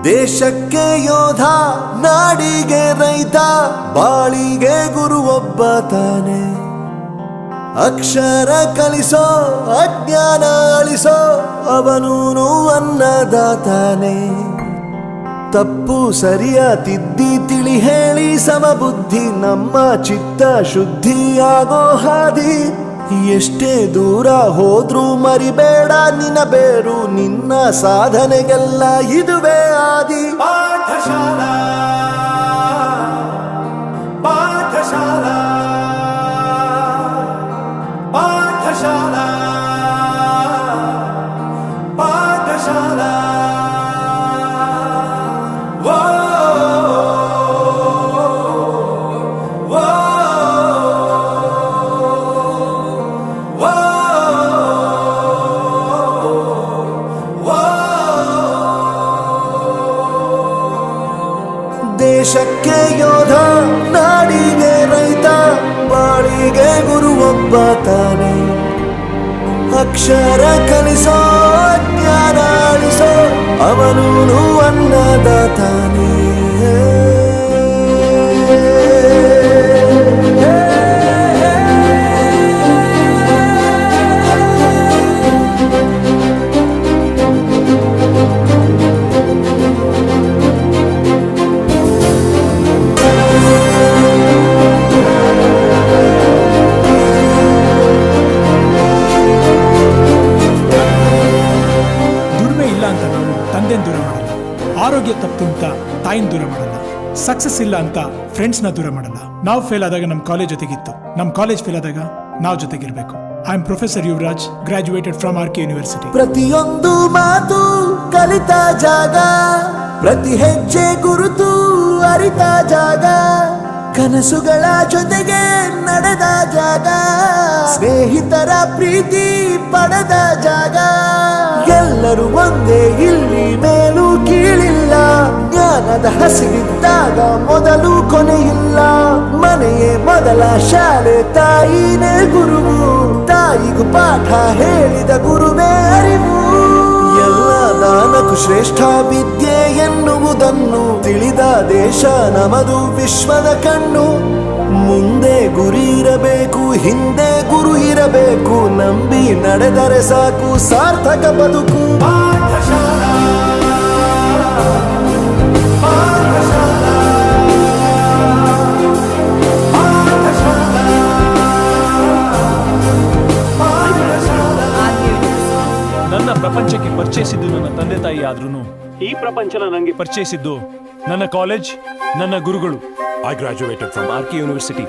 ದೇಶಕ್ಕೆ ಯೋಧ, ನಾಡಿಗೆ ರೈತ, ಬಾಳಿಗೆ ಗುರು ಒಬ್ಬ ತಾನೆ. ಅಕ್ಷರ ಕಲಿಸೋ, ಅಜ್ಞಾನ ಅಳಿಸೋ, ಅವನೂನು ಅನ್ನದಾತಾನೆ. ತಪ್ಪು ಸರಿಯ ತಿದ್ದಿ ತಿಳಿ ಹೇಳಿ ಸಮಬುದ್ಧಿ, ನಮ್ಮ ಚಿತ್ತ ಶುದ್ಧಿಯಾಗೋ ಹಾದಿ. ಎಷ್ಟೇ ದೂರ ಹೋದ್ರೂ ಮರಿಬೇಡ ನಿನ್ನ ಬೇರು, ನಿನ್ನ ಸಾಧನೆಗೆಲ್ಲ ಇದುವೇ ಆದಿ. ಪಾಠಶಾಲಾ ಪಾಠಶಾಲಾ ಪಾಠಶಾಲಾ ಪಾಠಶಾಲಾ. ದೇಶಕ್ಕೆ ಯೋಧ, ನಾಡಿಗೆ ರೈತ, ಬಾಳಿಗೆ ಗುರು ಒಬ್ಬ ತಾನೆ. ಅಕ್ಷರ ಕಲಿಸೋ, ಜ್ಞಾನ ಅಳಿಸೋ, ಅವನೂನು ಅನ್ನದಾತಾನೆ. ದೂರ ಮಾಡಲ್ಲ, ಆರೋಗ್ಯ ತಪ್ಪು ಅಂತ ತಾಯಿನ ದೂರ ಮಾಡಲ್ಲ, ಸಕ್ಸಸ್ ಇಲ್ಲ ಅಂತ ಫ್ರೆಂಡ್ಸ್ನ ದೂರ ಮಾಡಲ್ಲ. ನಾವು ಫೇಲ್ ಆದಾಗ ನಮ್ಮ ಕಾಲೇಜ್ ಜೊತೆಗಿತ್ತು, ನಮ್ಮ ಕಾಲೇಜ್ ಫೇಲ್ ಆದಾಗ ನಾವು ಜೊತೆಗಿರ್ಬೇಕು. I am professor Yuvaraj, graduated from R K university. ಪ್ರತಿಯೊಂದು ಮಾತು ಕಲಿತ ಜಾಗ, ಪ್ರತಿ ಹೆಜ್ಜೆ ಗುರುತು ಅರಿತ ಜಾಗ, ಕನಸುಗಳ ಜೊತೆಗೆ ನಡೆದ ಜಾಗ, ಸ್ನೇಹಿತರ ಪ್ರೀತಿ ಪಡೆದ ಜಾಗ. ಎಲ್ಲರೂ ಒಂದೇ, ಇಲ್ಲಿ ಮೇಲೂ ಕೀಳಿಲ್ಲ, ಜ್ಞಾನದ ಹಸಿವಿದ್ದಾಗ ಮೊದಲು ಕೊನೆಯಿಲ್ಲ. ಮನೆಯೇ ಮೊದಲ ಶಾಲೆ, ತಾಯಿನೇ ಗುರುವು, ತಾಯಿಗೂ ಪಾಠ ಹೇಳಿದ ಗುರುವೇ ಅರಿವು. ಎಲ್ಲ ದಾನಕ್ಕೂ ಶ್ರೇಷ್ಠ ವಿದ್ಯೆ ಎನ್ನುವುದನ್ನು ತಿಳಿದ ದೇಶ ನಮದು, ವಿಶ್ವದ ಕಣ್ಣು. ಮುಂದೆ ಗುರಿ ಇರಬೇಕು, ಹಿಂದೆ ಗುರು ಇರಬೇಕು, ನಂಬಿ ನಡೆದರೆ ಸಾಕು ಸಾರ್ಥಕ ಬದುಕು. ಪಾಠಶಾಲಾ ಪಾಠಶಾಲಾ ಪಾಠಶಾಲಾ. ನನ್ನ ಪ್ರಪಂಚಕ್ಕೆ ಪರಿಚಯಿಸಿದ್ದು ನನ್ನ ತಂದೆ ತಾಯಿ ಆದ್ರೂ ಈ ಪ್ರಪಂಚನ ನನಗೆ ಪರಿಚಯಿಸಿದ್ದು ನನ್ನ ಕಾಲೇಜ್, ನನ್ನ ಗುರುಗಳು. I graduated from R K university.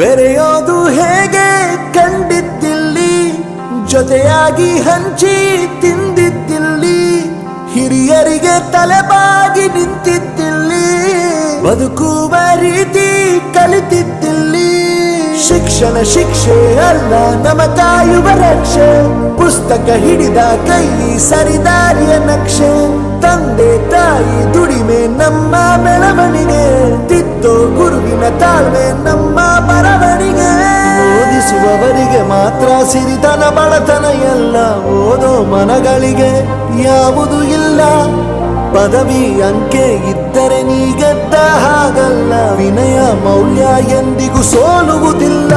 ಬೆರೆಯೋದು ಹೇಗೆ ಕಂಡಿದ್ದಿಲ್ಲಿ, ಜೊತೆಯಾಗಿ ಹಂಚಿ ತಿಂದಿದ್ದಿಲ್ಲಿ, ಹಿರಿಯರಿಗೆ ತಲೆಬಾಗಿ ನಿಂತಿದ್ದಿಲ್ಲಿ, ಬದುಕುವ ರೀತಿ ಕಲಿತಿದ್ದಿಲ್ಲಿ. ಶಿಕ್ಷಣ ಶಿಕ್ಷೆ ಅಲ್ಲ, ನಮ ಕಾಯುವ ರಕ್ಷೆ, ಪುಸ್ತಕ ಹಿಡಿದ ಕೈ ಸರಿದಾರಿಯ ನಕ್ಷೆ. ತಂದೆ ತಾಯಿ ದುಡಿಮೆ ನಮ್ಮ ಬೆಳವಣಿಗೆ, ತಿದ್ದೋ ಗುರುವಿನ ತಾಳ್ಮೆ ನಮ್ಮ ಬರವಣಿಗೆ. ಓದಿಸುವವರಿಗೆ ಮಾತ್ರ ಸಿರಿತನ ಬಡತನ ಎಲ್ಲ, ಓದೋ ಮನಗಳಿಗೆ ಯಾವುದು ಇಲ್ಲ. ಪದವಿ ಅಂಕೆ ಇದ್ದರೆ ನೀ ಗೆದ್ದ ಹಾಗಲ್ಲ, ವಿನಯ ಮೌಲ್ಯ ಎಂದಿಗೂ ಸೋಲುವುದಿಲ್ಲ.